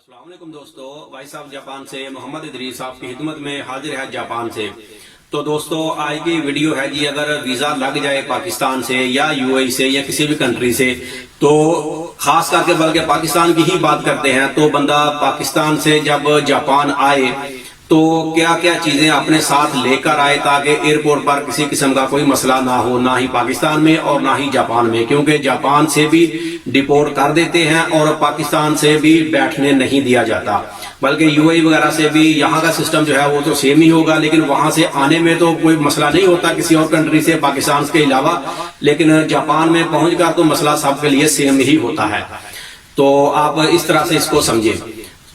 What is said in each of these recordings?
अस्सलाम वालेकुम दोस्तों, भाई साहब जापान से मोहम्मद इदरीस आपकी खिदमत में हाजिर है जापान से। तो दोस्तों आज की वीडियो है जी, अगर वीजा लग जाए पाकिस्तान से या यूएई से या किसी भी कंट्री से, तो खास करके बल्कि पाकिस्तान की ही बात करते हैं, तो बंदा पाकिस्तान से जब जापान आए तो क्या क्या चीजें अपने साथ लेकर आए ताकि एयरपोर्ट पर किसी किस्म का कोई मसला ना हो, ना ही पाकिस्तान में और ना ही जापान में, क्योंकि जापान से भी डिपोर्ट कर देते हैं और पाकिस्तान से भी बैठने नहीं दिया जाता। बल्कि यूएई वगैरह से भी यहाँ का सिस्टम जो है वो तो सेम ही होगा, लेकिन वहां से आने में तो कोई मसला नहीं होता किसी और कंट्री से पाकिस्तान के अलावा, लेकिन जापान में पहुंचकर तो मसला सबके लिए सेम ही होता है। तो आप इस तरह से इसको समझे।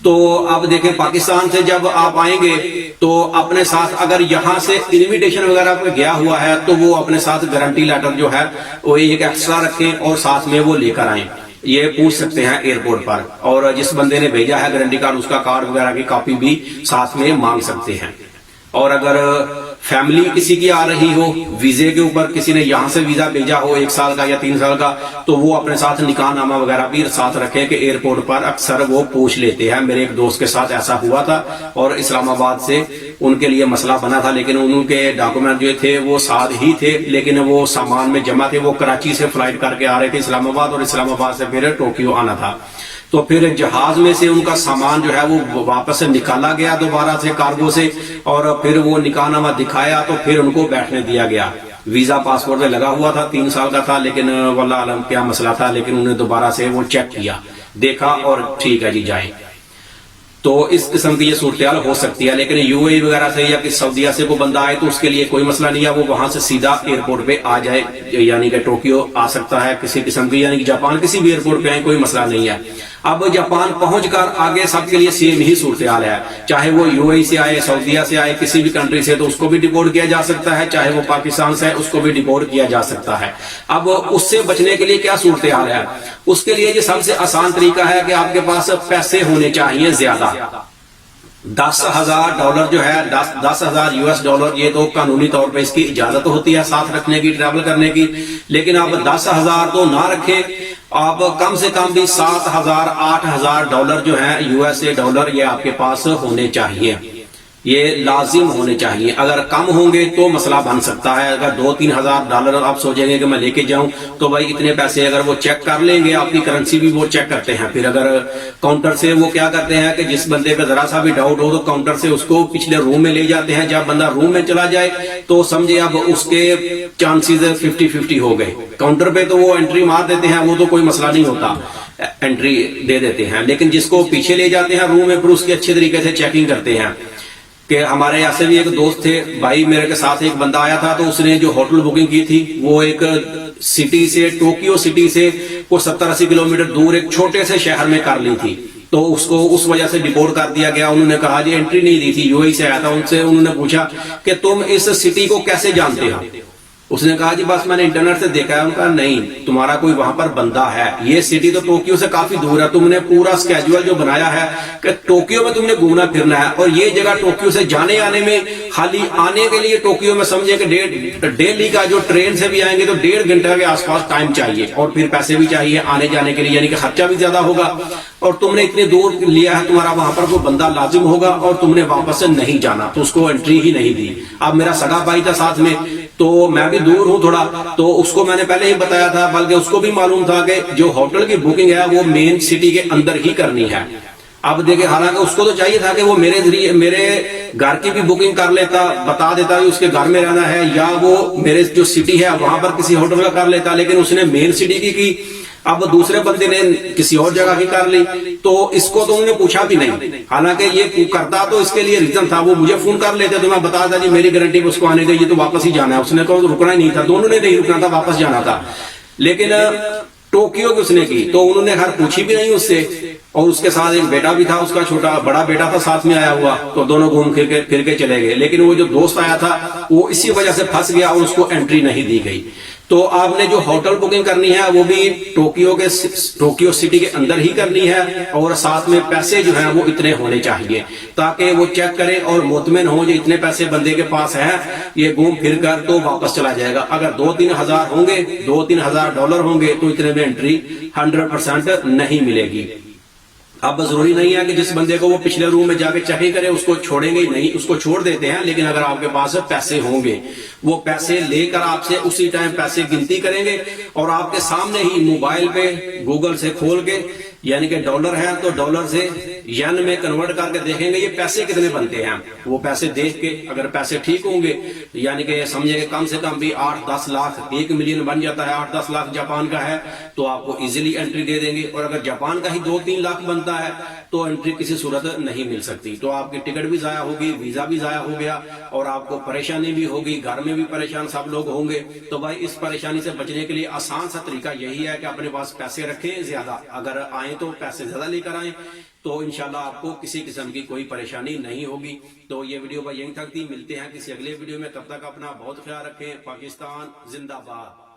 तो आप देखें, पाकिस्तान से जब आप आएंगे तो अपने साथ अगर यहाँ से इन्विटेशन वगैरह पे गया हुआ है तो वो अपने साथ गारंटी लेटर जो है वो एक एक्स्ट्रा रखें और साथ में वो लेकर आए। ये पूछ सकते हैं एयरपोर्ट पर, और जिस बंदे ने भेजा है गारंटी कार्ड उसका कार्ड वगैरह की कॉपी भी साथ में मांग सकते हैं। और अगर फैमिली किसी की आ रही हो वीजे के ऊपर, किसी ने यहाँ से वीजा भेजा हो 1 साल का या 3 साल का, तो वो अपने साथ निकाहनामा वगैरह भी साथ रखें कि एयरपोर्ट पर अक्सर वो पूछ लेते हैं। मेरे एक दोस्त के साथ ऐसा हुआ था और इस्लामाबाद से उनके लिए मसला बना था, लेकिन उनके डॉक्यूमेंट जो थे वो साथ ही थे, लेकिन वो सामान में जमा थे। वो कराची से फ्लाइट करके आ रहे थे इस्लामाबाद, और इस्लामाबाद से फिर टोक्यो आना था। तो फिर जहाज में से उनका सामान जो है वो वापस से निकाला गया दोबारा से कार्गो से, और फिर वो निकाहनामा दिखाया तो फिर उनको बैठने दिया गया। वीजा पासपोर्ट में लगा हुआ था, 3 साल का था, लेकिन वल्लाह आलम क्या मसला था, लेकिन उन्हें दोबारा से वो चेक किया, देखा और ठीक है जी जाए। तो इस किस्म की ये सूरत हो सकती है। लेकिन यूएई वगैरह से या कि सऊदीया से कोई बंदा आए तो उसके लिए कोई मसला नहीं है, वो वहां से सीधा एयरपोर्ट पे आ जाए, यानी कि टोक्यो आ सकता है किसी किस्म की, यानी कि जापान किसी भी एयरपोर्ट पे आए कोई मसला नहीं है। अब जापान पहुंचकर आगे सबके लिए सेम ही सूरत हाल है, चाहे वो यूएई से आए, सऊदीया से आए, किसी भी कंट्री से, तो उसको भी डिपोर्ट किया जा सकता है, चाहे वो पाकिस्तान से है उसको भी डिपोर्ट किया जा सकता है। अब उससे बचने के लिए क्या सूरत हाल है? उसके लिए जो सबसे आसान तरीका है कि आपके पास पैसे होने चाहिए ज्यादा। $10,000 जो है, 10,000 US डॉलर, ये तो कानूनी तौर पे इसकी इजाजत होती है साथ रखने की, ट्रैवल करने की, लेकिन आप 10,000 तो ना रखें, आप कम से कम भी 7,000 8,000 डॉलर जो है USA डॉलर, ये आपके पास होने चाहिए, ये लाजिम होने चाहिए। अगर कम होंगे तो मसला बन सकता है। अगर 2-3 हजार डॉलर आप सोचेंगे कि मैं लेके जाऊं, तो भाई इतने पैसे अगर वो चेक कर लेंगे, आपकी करेंसी भी वो चेक करते हैं। फिर अगर काउंटर से वो क्या करते हैं कि जिस बंदे पे जरा सा भी डाउट हो तो काउंटर से उसको पिछले रूम में ले जाते हैं। जब बंदा रूम में चला जाए तो समझे अब उसके चांसेस 50-50 हो गए। काउंटर पे तो वो एंट्री मार देते हैं, वो तो कोई मसला नहीं होता, एंट्री दे देते हैं, लेकिन जिसको पीछे ले जाते हैं रूम में, फिर उसकी अच्छे तरीके से चेकिंग करते हैं। कि हमारे ऐसे भी एक दोस्त थे भाई, मेरे के साथ एक बंदा आया था, तो उसने जो होटल बुकिंग की थी वो एक सिटी से, टोक्यो सिटी से कुछ 70-80 किलोमीटर दूर एक छोटे से शहर में कर ली थी। तो उसको उस वजह से डिपोर्ट कर दिया गया। उन्होंने कहा जी एंट्री नहीं दी थी, यूएई से आया था। उनसे उन्होंने पूछा कि तुम इस सिटी को कैसे जानते हो? उसने कहा जी बस मैंने इंटरनेट से देखा है। उनका नहीं, तुम्हारा कोई वहां पर बंदा है, ये सिटी तो टोक्यो से काफी दूर है, तुमने पूरा स्केड्यूल जो बनाया है कि टोक्यो में तुमने घूमना फिरना है, और ये जगह टोक्यो से जाने आने में, खाली आने के लिए टोक्यो में समझे कि डेली का जो ट्रेन से भी आएंगे तो 1.5 घंटे के आसपास टाइम चाहिए, और फिर पैसे भी चाहिए आने जाने के लिए, यानी कि खर्चा भी ज्यादा होगा। और तुमने इतने दूर लिया है, तुम्हारा वहां पर कोई बंदा लाजिम होगा, और तुमने वापस से नहीं जाना, तो उसको एंट्री ही नहीं दी। अब मेरा सगा भाई था साथ में, तो मैं भी दूर हूं थोड़ा, तो उसको मैंने पहले ही बताया था, बल्कि उसको भी मालूम था कि जो होटल की बुकिंग है वो मेन सिटी के अंदर ही करनी है। अब देखिए, हालांकि उसको तो चाहिए था कि वो मेरे जरिए मेरे घर की भी बुकिंग कर लेता, बता देता कि उसके घर में रहना है, या वो मेरे जो सिटी है वहां पर किसी होटल का कर लेता, लेकिन उसने मेन सिटी की। अब दूसरे बंदे ने किसी और जगह की कर ली, तो इसको तो उन्होंने पूछा भी नहीं। हालांकि ये करता तो इसके लिए रीजन था, वो मुझे फोन कर लेते तो मैं बताता जी मेरी गारंटी उसको आने गई, ये तो वापस ही जाना है। उसने कहा रुकना ही नहीं था, दोनों ने नहीं रुकना था, वापस जाना था। लेकिन टोक्यो की उसने की, तो उन्होंने हर पूछी भी नहीं उससे, और उसके साथ एक बेटा भी था, उसका छोटा बड़ा बेटा था साथ में आया हुआ, तो दोनों घूम फिर के चले गए। लेकिन वो जो दोस्त आया था वो इसी वजह से फंस गया और उसको एंट्री नहीं दी गई। तो आपने जो होटल बुकिंग करनी है वो भी टोक्यो सिटी के अंदर ही करनी है, और साथ में पैसे जो हैं वो इतने होने चाहिए ताकि वो चेक करे और मुतमिन हो जो इतने पैसे बंदे के पास हैं, ये घूम फिर कर तो वापस चला जाएगा। अगर 2-3 हजार होंगे, 2-3 हजार डॉलर होंगे, तो इतने में एंट्री 100% नहीं मिलेगी। अब जरूरी नहीं है कि जिस बंदे को वो पिछले रूम में जाके चाहे करे उसको छोड़ेंगे ही नहीं, उसको छोड़ देते हैं, लेकिन अगर आपके पास पैसे होंगे वो पैसे लेकर आपसे उसी टाइम पैसे गिनती करेंगे और आपके सामने ही मोबाइल पे गूगल से खोल के, यानी कि डॉलर है तो डॉलर से येन में कन्वर्ट करके देखेंगे ये पैसे कितने बनते हैं। वो पैसे देख के अगर पैसे ठीक होंगे, यानी कि समझे कम से कम भी 8-10 लाख, 1 मिलियन बन जाता है, 8-10 लाख जापान का है तो आपको इजीली एंट्री दे देंगे। और अगर जापान का ही 2-3 लाख बनता है तो एंट्री किसी सूरत नहीं मिल सकती, तो आपकी टिकट भी जाया होगी, वीजा भी जाया हो गया और आपको परेशानी भी होगी, घर में भी परेशान सब लोग होंगे। तो भाई इस परेशानी से बचने के लिए आसान सा तरीका यही है कि अपने पास पैसे रखें ज्यादा, अगर आए तो पैसे ज्यादा लेकर आए तो इंशाल्लाह आपको किसी किस्म की कोई परेशानी नहीं होगी। तो ये वीडियो भाई यहीं तक थी, मिलते हैं किसी अगले वीडियो में, तब तक अपना बहुत ख्याल रखें। पाकिस्तान जिंदाबाद।